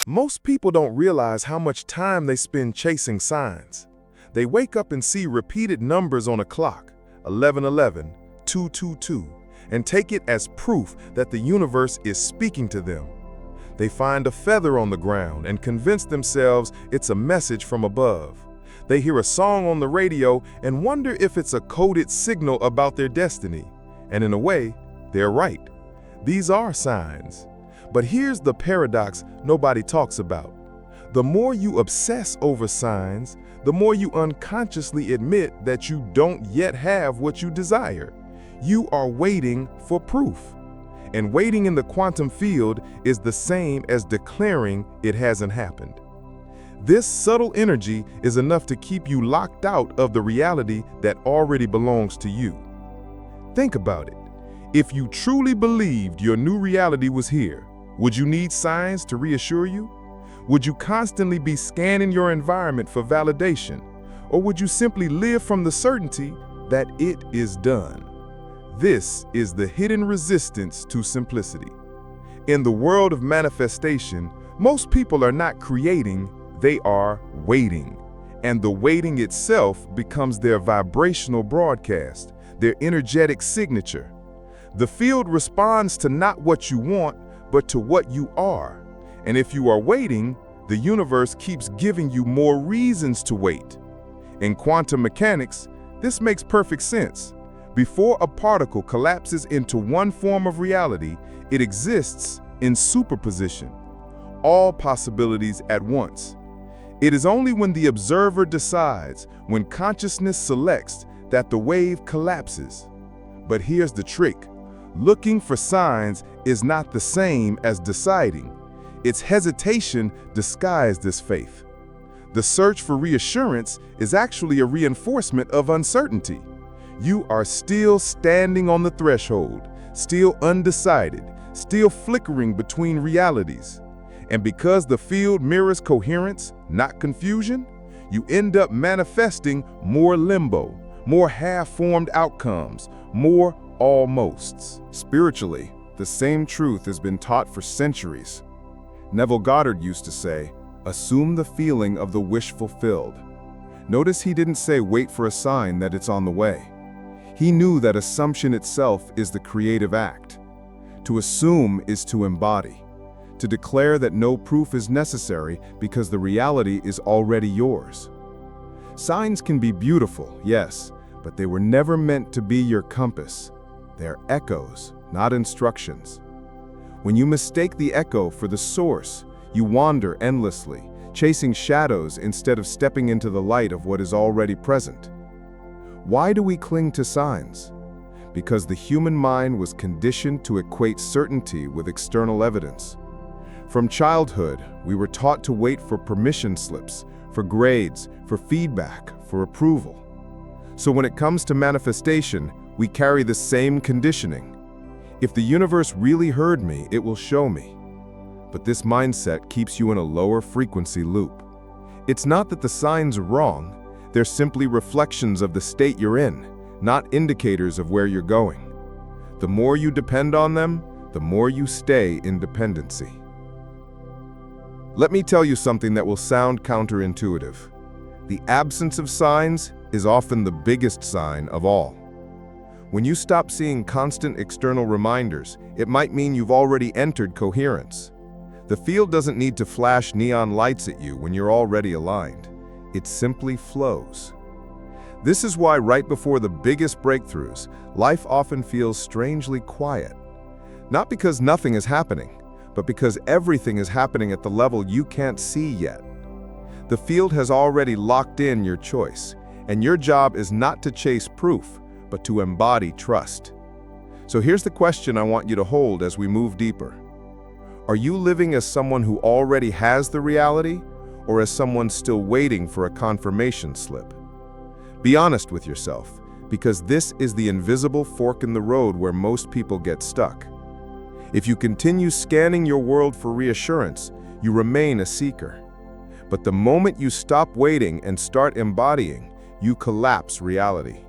Most people don't realize how much time they spend chasing signs. They wake up and see repeated numbers on a clock, 1111, 222, and take it as proof that the universe is speaking to them. They find a feather on the ground and convince themselves it's a message from above. They hear a song on the radio and wonder if it's a coded signal about their destiny. And in a way, they're right. These are signs. But here's the paradox nobody talks about. The more you obsess over signs, the more you unconsciously admit that you don't yet have what you desire. You are waiting for proof. And waiting in the quantum field is the same as declaring it hasn't happened. This subtle energy is enough to keep you locked out of the reality that already belongs to you. Think about it. If you truly believed your new reality was here, would you need signs to reassure you? Would you constantly be scanning your environment for validation? Or would you simply live from the certainty that it is done? This is the hidden resistance to simplicity. In the world of manifestation, most people are not creating, they are waiting. And the waiting itself becomes their vibrational broadcast, their energetic signature. The field responds to not what you want, but to what you are. And if you are waiting, the universe keeps giving you more reasons to wait. In quantum mechanics, this makes perfect sense. Before a particle collapses into one form of reality, it exists in superposition, all possibilities at once. It is only when the observer decides, when consciousness selects, that the wave collapses. But here's the trick. Looking for signs is not the same as deciding. It's hesitation disguised as faith. The search for reassurance is actually a reinforcement of uncertainty. You are still standing on the threshold, still undecided, still flickering between realities. And because the field mirrors coherence, not confusion, you end up manifesting more limbo, more half-formed outcomes, more almosts. Spiritually, the same truth has been taught for centuries. Neville Goddard used to say, "Assume the feeling of the wish fulfilled." Notice he didn't say wait for a sign that it's on the way. He knew that assumption itself is the creative act. To assume is to embody, to declare that no proof is necessary because the reality is already yours. Signs can be beautiful, yes, but they were never meant to be your compass. They're echoes, not instructions. When you mistake the echo for the source, you wander endlessly, chasing shadows instead of stepping into the light of what is already present. Why do we cling to signs? Because the human mind was conditioned to equate certainty with external evidence. From childhood, we were taught to wait for permission slips, for grades, for feedback, for approval. So when it comes to manifestation, we carry the same conditioning. If the universe really heard me, it will show me. But this mindset keeps you in a lower frequency loop. It's not that the signs are wrong, they're simply reflections of the state you're in, not indicators of where you're going. The more you depend on them, the more you stay in dependency. Let me tell you something that will sound counterintuitive. The absence of signs is often the biggest sign of all. When you stop seeing constant external reminders, it might mean you've already entered coherence. The field doesn't need to flash neon lights at you when you're already aligned. It simply flows. This is why right before the biggest breakthroughs, life often feels strangely quiet. Not because nothing is happening, but because everything is happening at the level you can't see yet. The field has already locked in your choice, and your job is not to chase proof, but to embody trust. So here's the question I want you to hold as we move deeper. Are you living as someone who already has the reality, or as someone still waiting for a confirmation slip? Be honest with yourself, because this is the invisible fork in the road where most people get stuck. If you continue scanning your world for reassurance, you remain a seeker. But the moment you stop waiting and start embodying, you collapse reality.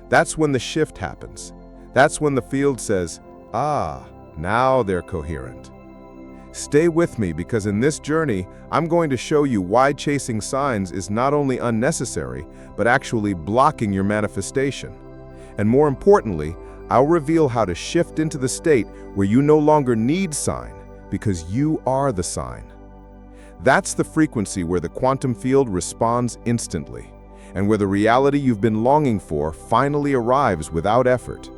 That's when the shift happens. That's when the field says, now they're coherent. Stay with me because in this journey, I'm going to show you why chasing signs is not only unnecessary, but actually blocking your manifestation. And more importantly, I'll reveal how to shift into the state where you no longer need sign, because you are the sign. That's the frequency where the quantum field responds instantly, and where the reality you've been longing for finally arrives without effort.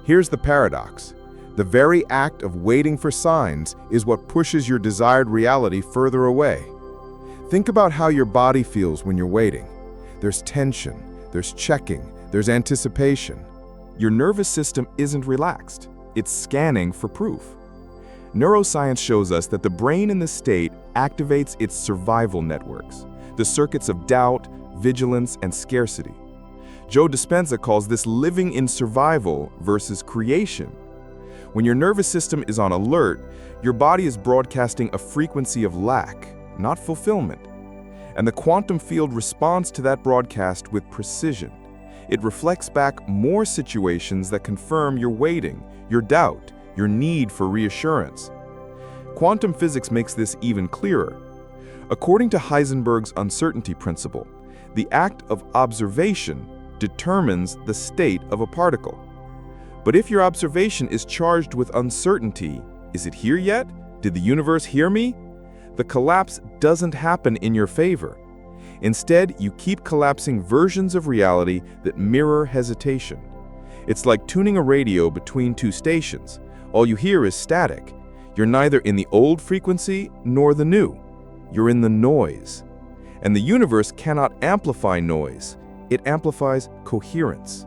Here's the paradox. The very act of waiting for signs is what pushes your desired reality further away. Think about how your body feels when you're waiting. There's tension, there's checking, there's anticipation. Your nervous system isn't relaxed. It's scanning for proof. Neuroscience shows us that the brain in this state activates its survival networks, the circuits of doubt, vigilance, and scarcity. Joe Dispenza calls this living in survival versus creation. When your nervous system is on alert, your body is broadcasting a frequency of lack, not fulfillment. And the quantum field responds to that broadcast with precision. It reflects back more situations that confirm your waiting, your doubt, your need for reassurance. Quantum physics makes this even clearer. According to Heisenberg's uncertainty principle, the act of observation determines the state of a particle. But if your observation is charged with uncertainty, is it here yet? Did the universe hear me? The collapse doesn't happen in your favor. Instead, you keep collapsing versions of reality that mirror hesitation. It's like tuning a radio between two stations. All you hear is static. You're neither in the old frequency nor the new. You're in the noise. And the universe cannot amplify noise. It amplifies coherence.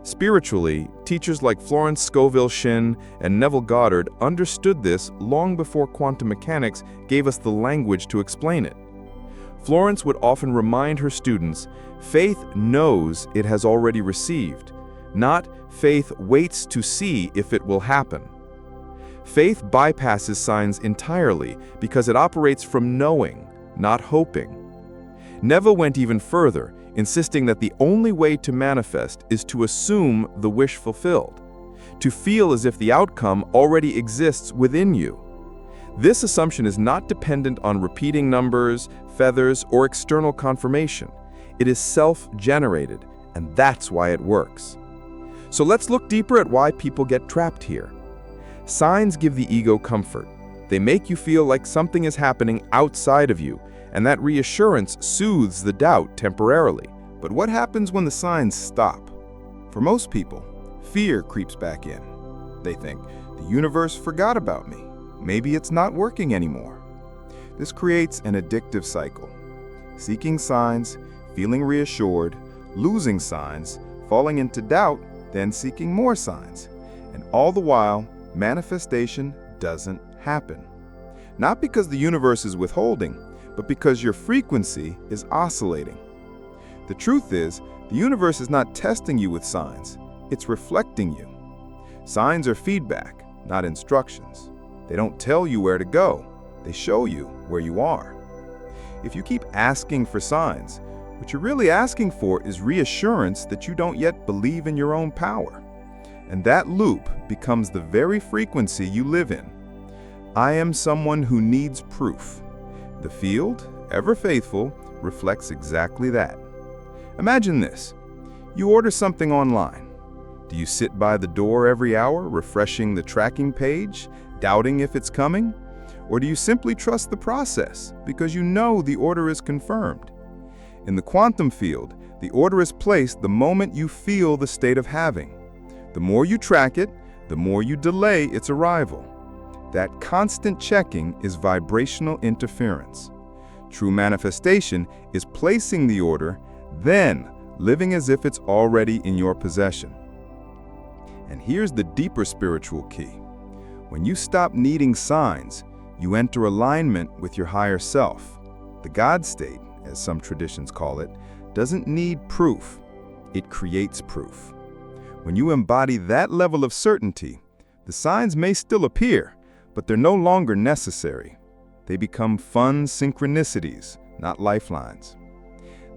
Spiritually, teachers like Florence Scovel Shinn and Neville Goddard understood this long before quantum mechanics gave us the language to explain it. Florence would often remind her students, faith knows it has already received, not faith waits to see if it will happen. Faith bypasses signs entirely because it operates from knowing, not hoping. Neville went even further, insisting that the only way to manifest is to assume the wish fulfilled, to feel as if the outcome already exists within you. This assumption is not dependent on repeating numbers, feathers, or external confirmation. It is self-generated, and that's why it works. So let's look deeper at why people get trapped here. Signs give the ego comfort. They make you feel like something is happening outside of you, and that reassurance soothes the doubt temporarily. But what happens when the signs stop? For most people, fear creeps back in. They think, the universe forgot about me. Maybe it's not working anymore. This creates an addictive cycle. Seeking signs, feeling reassured, losing signs, falling into doubt, then seeking more signs. And all the while, manifestation doesn't happen. Not because the universe is withholding, but because your frequency is oscillating. The truth is, the universe is not testing you with signs, it's reflecting you. Signs are feedback, not instructions. They don't tell you where to go, they show you where you are. If you keep asking for signs, what you're really asking for is reassurance that you don't yet believe in your own power. And that loop becomes the very frequency you live in. I am someone who needs proof. The field, ever faithful, reflects exactly that. Imagine this. You order something online. Do you sit by the door every hour, refreshing the tracking page, doubting if it's coming? Or do you simply trust the process because you know the order is confirmed? In the quantum field, the order is placed the moment you feel the state of having. The more you track it, the more you delay its arrival. That constant checking is vibrational interference. True manifestation is placing the order, then living as if it's already in your possession. And here's the deeper spiritual key. When you stop needing signs, you enter alignment with your higher self. The God state, as some traditions call it, doesn't need proof. It creates proof. When you embody that level of certainty, the signs may still appear, but they're no longer necessary. They become fun synchronicities, not lifelines.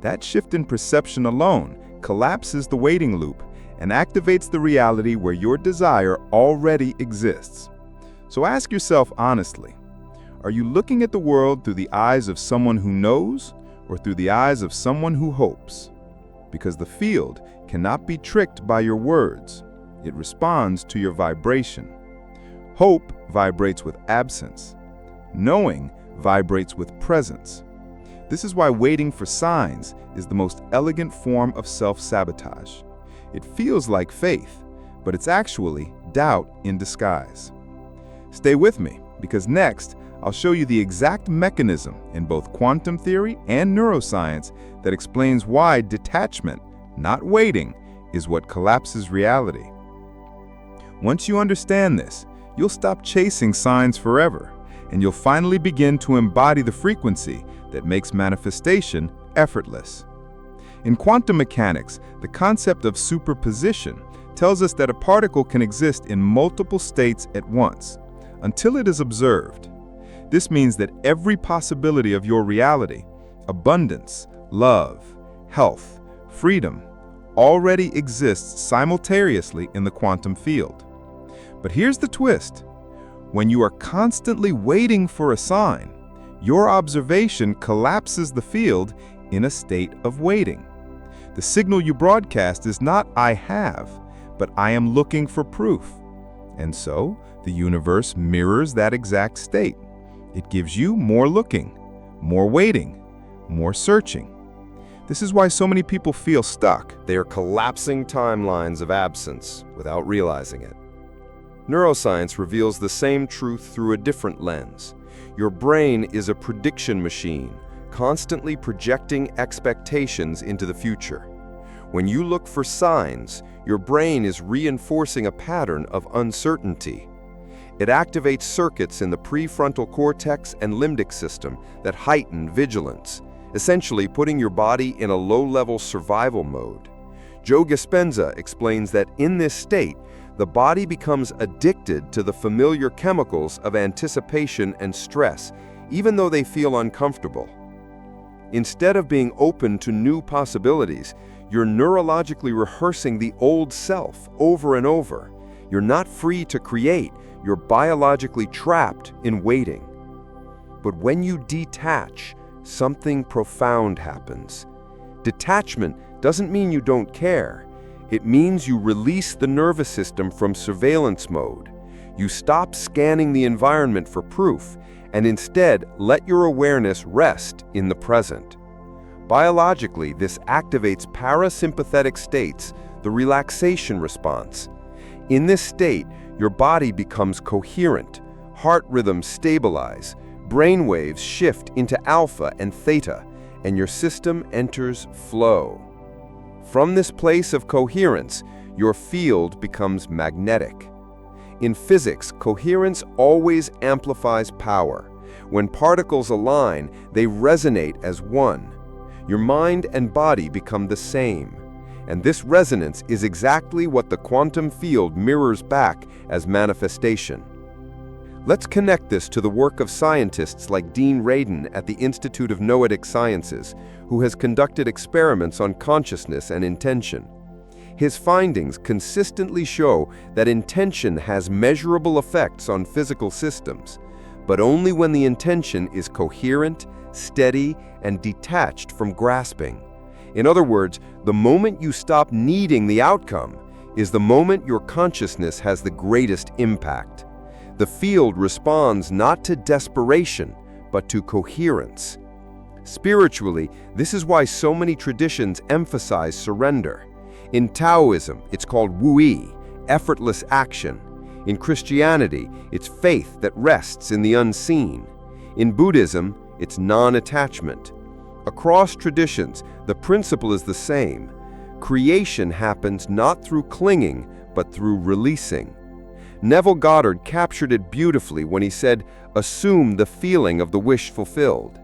That shift in perception alone collapses the waiting loop and activates the reality where your desire already exists. So ask yourself honestly, are you looking at the world through the eyes of someone who knows or through the eyes of someone who hopes? Because the field cannot be tricked by your words. It responds to your vibration. Hope vibrates with absence. Knowing vibrates with presence. This is why waiting for signs is the most elegant form of self-sabotage. It feels like faith, but it's actually doubt in disguise. Stay with me, because next, I'll show you the exact mechanism in both quantum theory and neuroscience that explains why detachment, not waiting, is what collapses reality. Once you understand this, you'll stop chasing signs forever, and you'll finally begin to embody the frequency that makes manifestation effortless. In quantum mechanics, the concept of superposition tells us that a particle can exist in multiple states at once, until it is observed. This means that every possibility of your reality, abundance, love, health, freedom, already exists simultaneously in the quantum field. But here's the twist. When you are constantly waiting for a sign, your observation collapses the field in a state of waiting. The signal you broadcast is not "I have," but "I am looking for proof." And so, the universe mirrors that exact state. It gives you more looking, more waiting, more searching. This is why so many people feel stuck. They are collapsing timelines of absence without realizing it. Neuroscience reveals the same truth through a different lens. Your brain is a prediction machine, constantly projecting expectations into the future. When you look for signs, your brain is reinforcing a pattern of uncertainty. It activates circuits in the prefrontal cortex and limbic system that heighten vigilance, essentially putting your body in a low-level survival mode. Joe Dispenza explains that in this state, the body becomes addicted to the familiar chemicals of anticipation and stress, even though they feel uncomfortable. Instead of being open to new possibilities, you're neurologically rehearsing the old self over and over. You're not free to create, you're biologically trapped in waiting. But when you detach, something profound happens. Detachment doesn't mean you don't care. It means you release the nervous system from surveillance mode. You stop scanning the environment for proof and instead let your awareness rest in the present. Biologically, this activates parasympathetic states, the relaxation response. In this state, your body becomes coherent, heart rhythms stabilize, brain waves shift into alpha and theta, and your system enters flow. From this place of coherence, your field becomes magnetic. In physics, coherence always amplifies power. When particles align, they resonate as one. Your mind and body become the same. And this resonance is exactly what the quantum field mirrors back as manifestation. Let's connect this to the work of scientists like Dean Radin at the Institute of Noetic Sciences, who has conducted experiments on consciousness and intention. His findings consistently show that intention has measurable effects on physical systems, but only when the intention is coherent, steady, and detached from grasping. In other words, the moment you stop needing the outcome is the moment your consciousness has the greatest impact. The field responds not to desperation, but to coherence. Spiritually, this is why so many traditions emphasize surrender. In Taoism, it's called Wu-Yi, effortless action. In Christianity, it's faith that rests in the unseen. In Buddhism, it's non-attachment. Across traditions, the principle is the same. Creation happens not through clinging, but through releasing. Neville Goddard captured it beautifully when he said, "Assume the feeling of the wish fulfilled."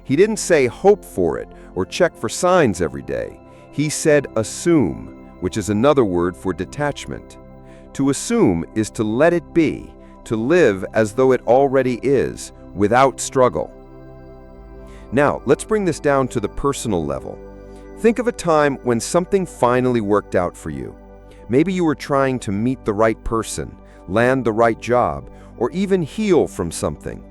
He didn't say hope for it or check for signs every day. He said assume, which is another word for detachment. To assume is to let it be, to live as though it already is, without struggle. Now, let's bring this down to the personal level. Think of a time when something finally worked out for you. Maybe you were trying to meet the right person, land the right job, or even heal from something.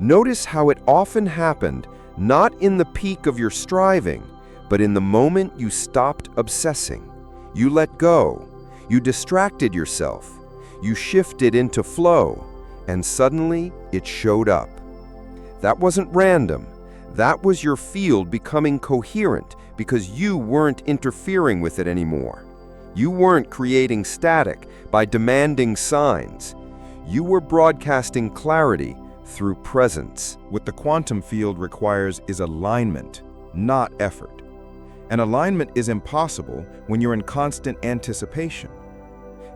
Notice how it often happened not in the peak of your striving, but in the moment you stopped obsessing. You let go. You distracted yourself. You shifted into flow, and suddenly it showed up. That wasn't random. That was your field becoming coherent because you weren't interfering with it anymore. You weren't creating static by demanding signs. You were broadcasting clarity through presence. What the quantum field requires is alignment, not effort. And alignment is impossible when you're in constant anticipation.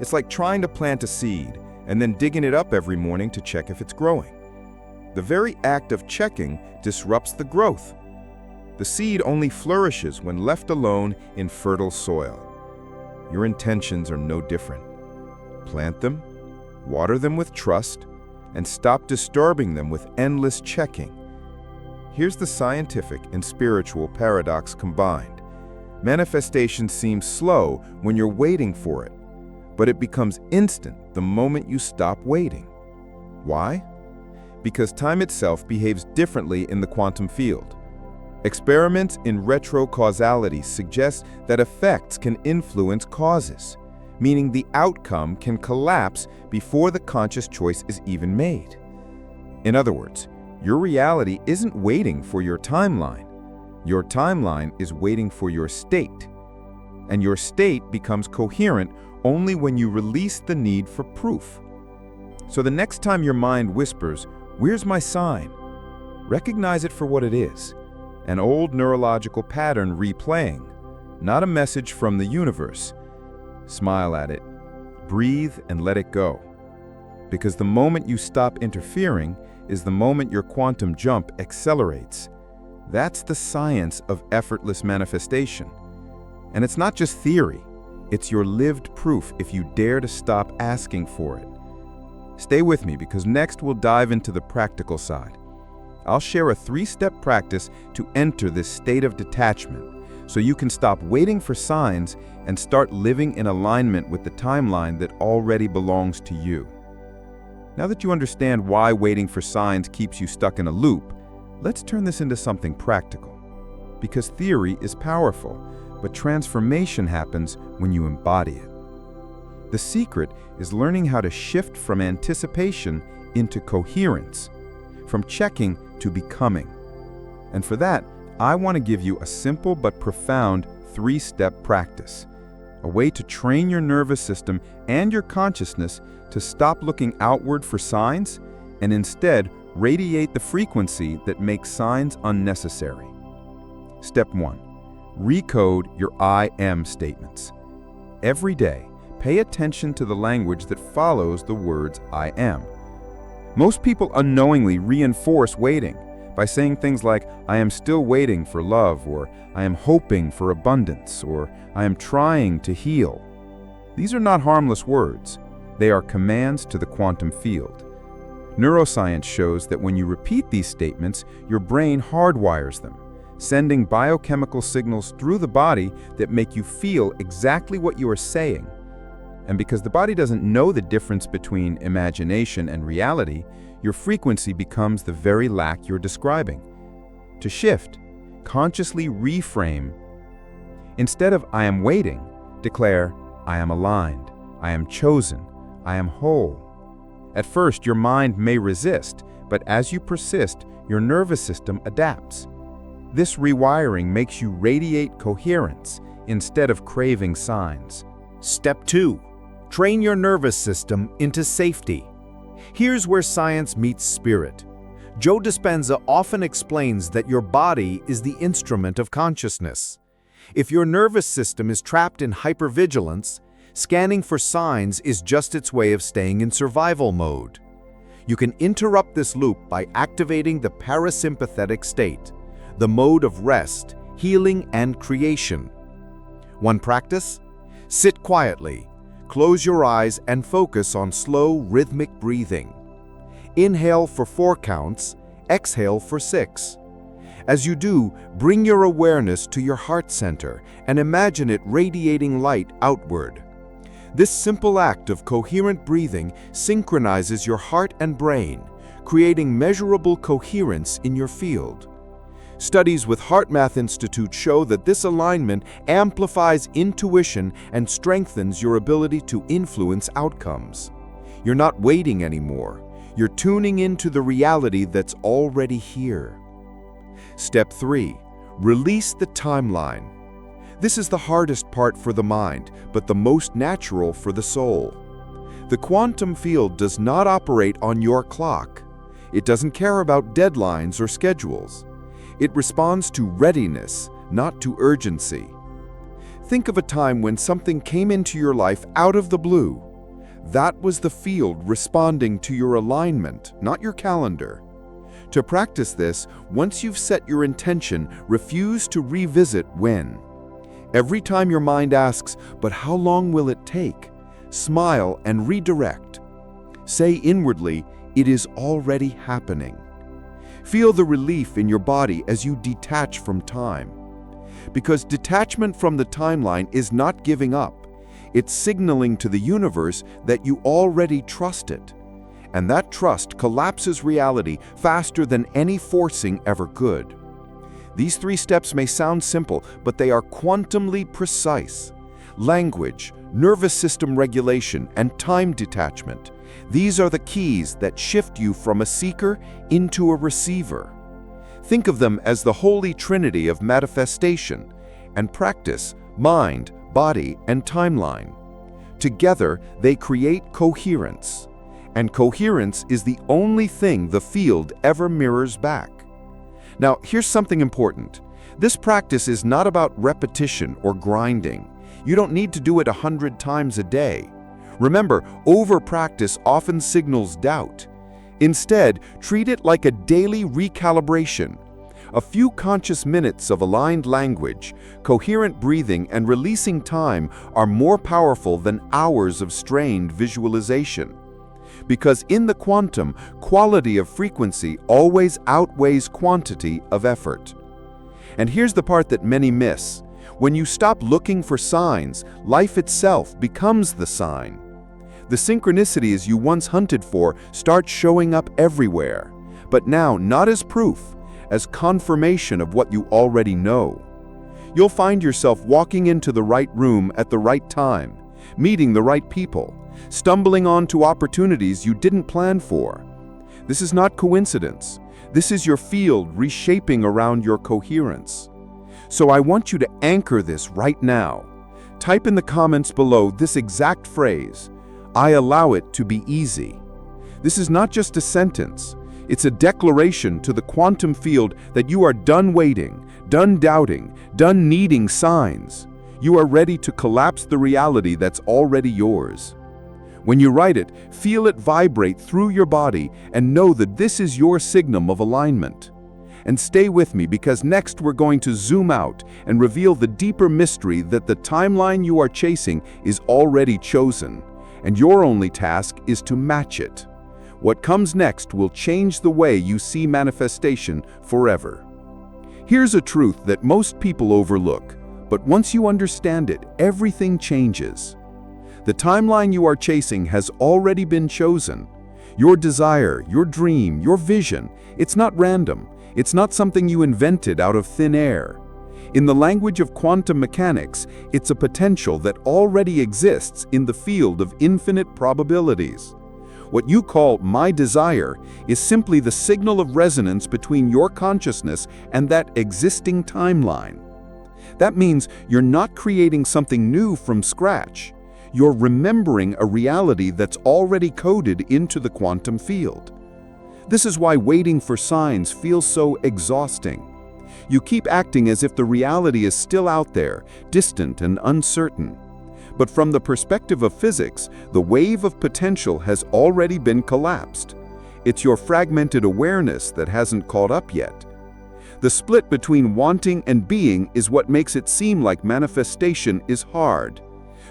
It's like trying to plant a seed and then digging it up every morning to check if it's growing. The very act of checking disrupts the growth. The seed only flourishes when left alone in fertile soil. Your intentions are no different. Plant them, water them with trust, and stop disturbing them with endless checking. Here's the scientific and spiritual paradox combined. Manifestation seems slow when you're waiting for it, but it becomes instant the moment you stop waiting. Why? Because time itself behaves differently in the quantum field. Experiments in retrocausality suggest that effects can influence causes, meaning the outcome can collapse before the conscious choice is even made. In other words, your reality isn't waiting for your timeline. Your timeline is waiting for your state. And your state becomes coherent only when you release the need for proof. So the next time your mind whispers, "Where's my sign?" recognize it for what it is, an old neurological pattern replaying, not a message from the universe. Smile at it, breathe, and let it go. Because the moment you stop interfering is the moment your quantum jump accelerates. That's the science of effortless manifestation. And it's not just theory, it's your lived proof if you dare to stop asking for it. Stay with me because next we'll dive into the practical side. I'll share a 3-step practice to enter this state of detachment so you can stop waiting for signs and start living in alignment with the timeline that already belongs to you. Now that you understand why waiting for signs keeps you stuck in a loop, let's turn this into something practical. Because theory is powerful, but transformation happens when you embody it. The secret is learning how to shift from anticipation into coherence, from checking to becoming. And for that, I want to give you a simple but profound 3-step practice, a way to train your nervous system and your consciousness to stop looking outward for signs and instead radiate the frequency that makes signs unnecessary. Step 1. Recode your I am statements. Every day, pay attention to the language that follows the words I am. Most people unknowingly reinforce waiting by saying things like, I am still waiting for love, or I am hoping for abundance, or I am trying to heal. These are not harmless words. They are commands to the quantum field. Neuroscience shows that when you repeat these statements, your brain hardwires them, sending biochemical signals through the body that make you feel exactly what you are saying. And because the body doesn't know the difference between imagination and reality, your frequency becomes the very lack you're describing. To shift, consciously reframe. Instead of I am waiting, declare I am aligned, I am chosen, I am whole. At first, your mind may resist, but as you persist, your nervous system adapts. This rewiring makes you radiate coherence instead of craving signs. Step 2. Train your nervous system into safety. Here's where science meets spirit. Joe Dispenza often explains that your body is the instrument of consciousness. If your nervous system is trapped in hypervigilance, scanning for signs is just its way of staying in survival mode. You can interrupt this loop by activating the parasympathetic state, the mode of rest, healing, and creation. One practice? Sit quietly. Close your eyes and focus on slow, rhythmic breathing. Inhale for 4 counts, exhale for 6. As you do, bring your awareness to your heart center and imagine it radiating light outward. This simple act of coherent breathing synchronizes your heart and brain, creating measurable coherence in your field. Studies with HeartMath Institute show that this alignment amplifies intuition and strengthens your ability to influence outcomes. You're not waiting anymore. You're tuning into the reality that's already here. Step 3. Release the timeline. This is the hardest part for the mind, but the most natural for the soul. The quantum field does not operate on your clock. It doesn't care about deadlines or schedules. It responds to readiness, not to urgency. Think of a time when something came into your life out of the blue. That was the field responding to your alignment, not your calendar. To practice this, once you've set your intention, refuse to revisit when. Every time your mind asks, "But how long will it take?" smile and redirect. Say inwardly, "It is already happening." Feel the relief in your body as you detach from time. Because detachment from the timeline is not giving up. It's signaling to the universe that you already trust it. And that trust collapses reality faster than any forcing ever could. These 3 steps may sound simple, but they are quantumly precise. Language, nervous system regulation, and time detachment. These are the keys that shift you from a seeker into a receiver. Think of them as the holy trinity of manifestation and practice, mind, body, and timeline. Together, they create coherence. And coherence is the only thing the field ever mirrors back. Now, here's something important. This practice is not about repetition or grinding. You don't need to do it 100 times a day. Remember, over-practice often signals doubt. Instead, treat it like a daily recalibration. A few conscious minutes of aligned language, coherent breathing, and releasing time are more powerful than hours of strained visualization. Because in the quantum, quality of frequency always outweighs quantity of effort. And here's the part that many miss. When you stop looking for signs, life itself becomes the sign. The synchronicities you once hunted for start showing up everywhere, but now not as proof, as confirmation of what you already know. You'll find yourself walking into the right room at the right time, meeting the right people, stumbling onto opportunities you didn't plan for. This is not coincidence. This is your field reshaping around your coherence. So I want you to anchor this right now. Type in the comments below this exact phrase, "I allow it to be easy." This is not just a sentence. It's a declaration to the quantum field that you are done waiting, done doubting, done needing signs. You are ready to collapse the reality that's already yours. When you write it, feel it vibrate through your body and know that this is your signal of alignment. And stay with me because next we're going to zoom out and reveal the deeper mystery that the timeline you are chasing is already chosen, and your only task is to match it. What comes next will change the way you see manifestation forever. Here's a truth that most people overlook, but once you understand it, everything changes. The timeline you are chasing has already been chosen. Your desire, your dream, your vision, it's not random. It's not something you invented out of thin air. In the language of quantum mechanics, it's a potential that already exists in the field of infinite probabilities. What you call "my desire" is simply the signal of resonance between your consciousness and that existing timeline. That means you're not creating something new from scratch. You're remembering a reality that's already coded into the quantum field. This is why waiting for signs feels so exhausting. You keep acting as if the reality is still out there, distant and uncertain. But from the perspective of physics, the wave of potential has already been collapsed. It's your fragmented awareness that hasn't caught up yet. The split between wanting and being is what makes it seem like manifestation is hard.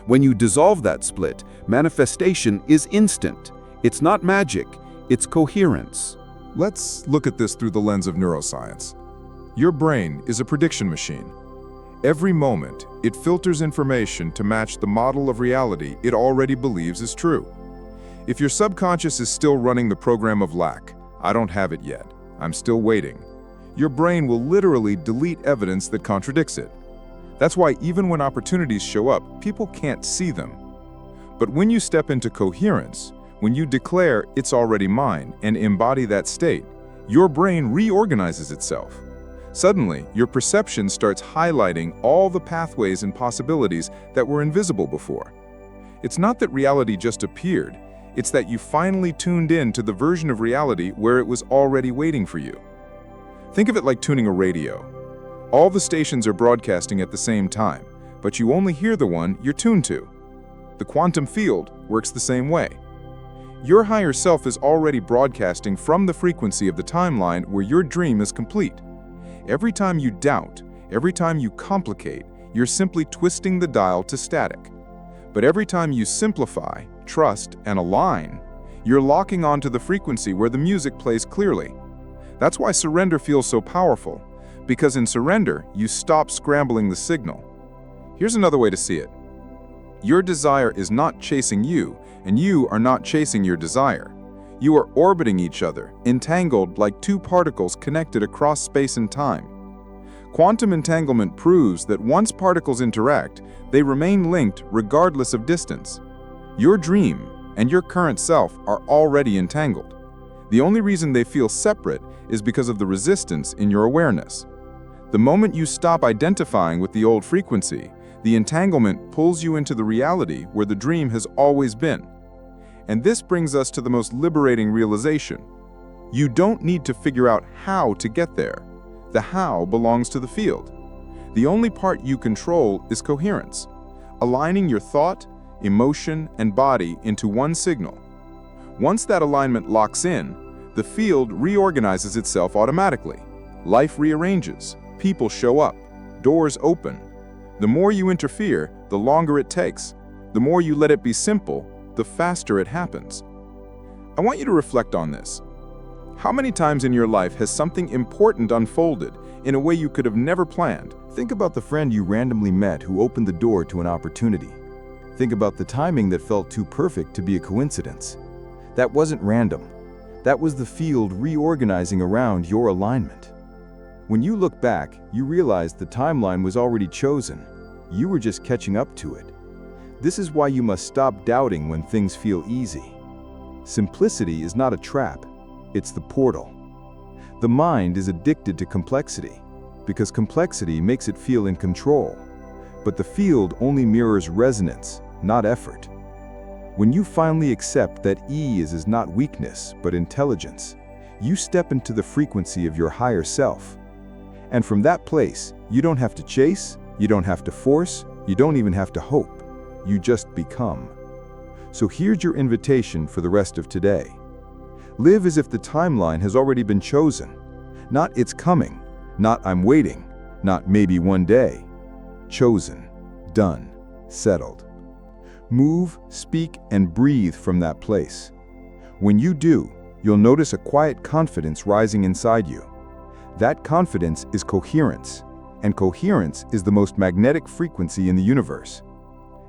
When you dissolve that split, manifestation is instant. It's not magic, it's coherence. Let's look at this through the lens of neuroscience. Your brain is a prediction machine. Every moment, it filters information to match the model of reality it already believes is true. If your subconscious is still running the program of lack, I don't have it yet, I'm still waiting, your brain will literally delete evidence that contradicts it. That's why even when opportunities show up, people can't see them. But when you step into coherence, when you declare it's already mine and embody that state, your brain reorganizes itself. Suddenly, your perception starts highlighting all the pathways and possibilities that were invisible before. It's not that reality just appeared, it's that you finally tuned in to the version of reality where it was already waiting for you. Think of it like tuning a radio. All the stations are broadcasting at the same time, but you only hear the one you're tuned to. The quantum field works the same way. Your higher self is already broadcasting from the frequency of the timeline where your dream is complete. Every time you doubt, every time you complicate, you're simply twisting the dial to static. But every time you simplify, trust, and align, you're locking onto the frequency where the music plays clearly. That's why surrender feels so powerful, because in surrender, you stop scrambling the signal. Here's another way to see it. Your desire is not chasing you, and you are not chasing your desire. You are orbiting each other, entangled like two particles connected across space and time. Quantum entanglement proves that once particles interact, they remain linked regardless of distance. Your dream and your current self are already entangled. The only reason they feel separate is because of the resistance in your awareness. The moment you stop identifying with the old frequency, the entanglement pulls you into the reality where the dream has always been. And this brings us to the most liberating realization. You don't need to figure out how to get there. The how belongs to the field. The only part you control is coherence, aligning your thought, emotion, and body into one signal. Once that alignment locks in, the field reorganizes itself automatically. Life rearranges, people show up, doors open. The more you interfere, the longer it takes. The more you let it be simple, the faster it happens. I want you to reflect on this. How many times in your life has something important unfolded in a way you could have never planned? Think about the friend you randomly met who opened the door to an opportunity. Think about the timing that felt too perfect to be a coincidence. That wasn't random. That was the field reorganizing around your alignment. When you look back, you realize the timeline was already chosen. You were just catching up to it. This is why you must stop doubting when things feel easy. Simplicity is not a trap, it's the portal. The mind is addicted to complexity, because complexity makes it feel in control. But the field only mirrors resonance, not effort. When you finally accept that ease is not weakness, but intelligence, you step into the frequency of your higher self. And from that place, you don't have to chase, you don't have to force, you don't even have to hope. You just become. So here's your invitation for the rest of today. Live as if the timeline has already been chosen. Not it's coming, not I'm waiting, not maybe one day. Chosen, done, settled. Move, speak, and breathe from that place. When you do, you'll notice a quiet confidence rising inside you. That confidence is coherence, and coherence is the most magnetic frequency in the universe.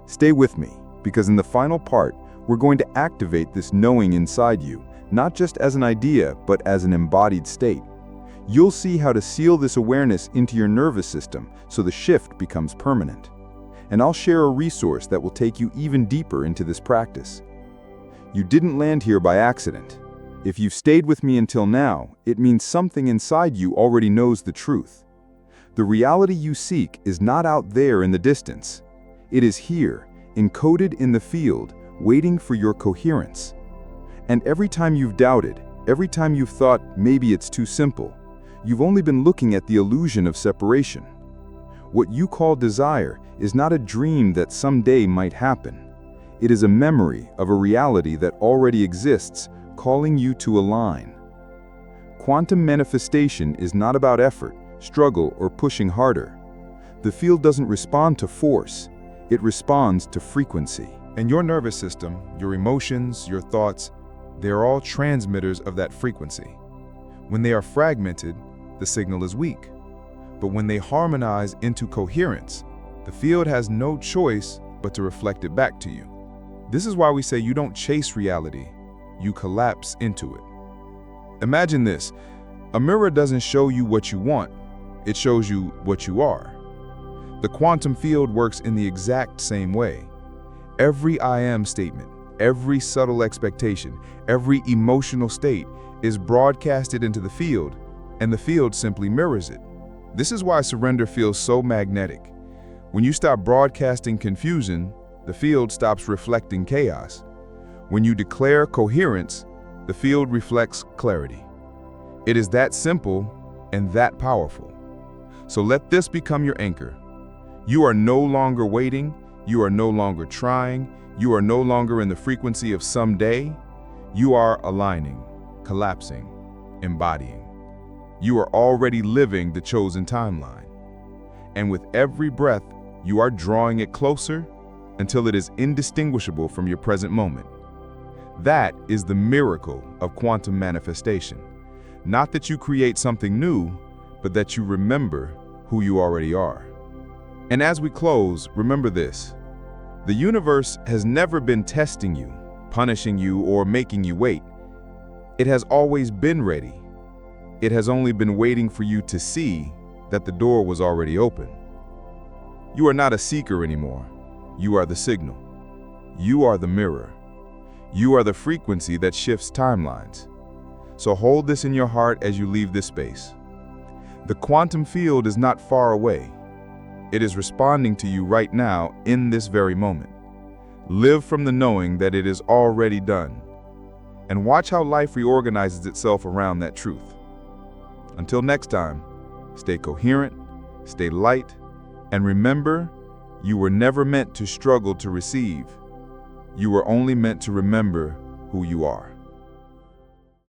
Stay with me, because in the final part, we're going to activate this knowing inside you, not just as an idea, but as an embodied state. You'll see how to seal this awareness into your nervous system so the shift becomes permanent. And I'll share a resource that will take you even deeper into this practice. You didn't land here by accident. If you've stayed with me until now, it means something inside you already knows the truth. The reality you seek is not out there in the distance. It is here, encoded in the field, waiting for your coherence. And every time you've doubted, every time you've thought maybe it's too simple, you've only been looking at the illusion of separation. What you call desire is not a dream that someday might happen. It is a memory of a reality that already exists, calling you to align. Quantum manifestation is not about effort, struggle, or pushing harder. The field doesn't respond to force, it responds to frequency. And your nervous system, your emotions, your thoughts, they're all transmitters of that frequency. When they are fragmented, the signal is weak. But when they harmonize into coherence, the field has no choice but to reflect it back to you. This is why we say you don't chase reality, you collapse into it. Imagine this: a mirror doesn't show you what you want, it shows you what you are. The quantum field works in the exact same way. Every I am statement, every subtle expectation, every emotional state is broadcasted into the field, and the field simply mirrors it. This is why surrender feels so magnetic. When you stop broadcasting confusion, the field stops reflecting chaos. When you declare coherence, the field reflects clarity. It is that simple and that powerful. So let this become your anchor. You are no longer waiting, you are no longer trying, you are no longer in the frequency of someday. You are aligning, collapsing, embodying. You are already living the chosen timeline. And with every breath, you are drawing it closer until it is indistinguishable from your present moment. That is the miracle of quantum manifestation. Not that you create something new, but that you remember who you already are. And as we close, remember this: the universe has never been testing you, punishing you, or making you wait. It has always been ready. It has only been waiting for you to see that the door was already open. You are not a seeker anymore. You are the signal. You are the mirror. You are the frequency that shifts timelines. So hold this in your heart as you leave this space. The quantum field is not far away. It is responding to you right now in this very moment. Live from the knowing that it is already done. And watch how life reorganizes itself around that truth. Until next time, stay coherent, stay light, and remember, you were never meant to struggle to receive. You were only meant to remember who you are.